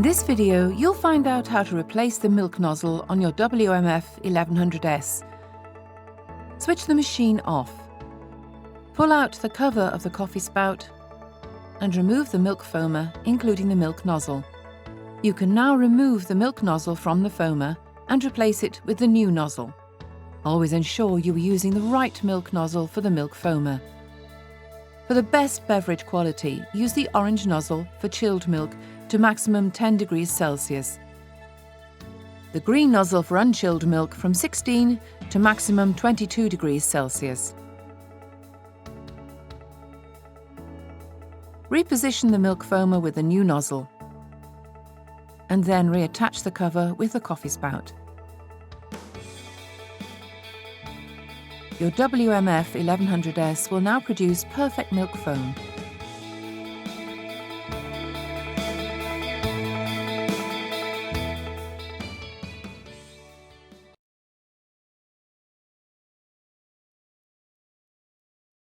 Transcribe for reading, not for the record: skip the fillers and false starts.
this video, you'll find out how to replace the milk nozzle on your WMF1100s. Switch the machine off. Pull out the cover of the coffee spout and remove the milk foamer, including the milk nozzle. You can now remove the milk nozzle from the foamer and replace it with the new nozzle. Always ensure you are using the right milk nozzle for the milk foamer. For the best beverage quality, use the orange nozzle for chilled milk to maximum 10 degrees Celsius. The green nozzle for unchilled milk from 16 to maximum 22 degrees Celsius. Reposition the milk foamer with the new nozzle, and then reattach the cover with the coffee spout. Your WMF1100s will now produce perfect milk foam.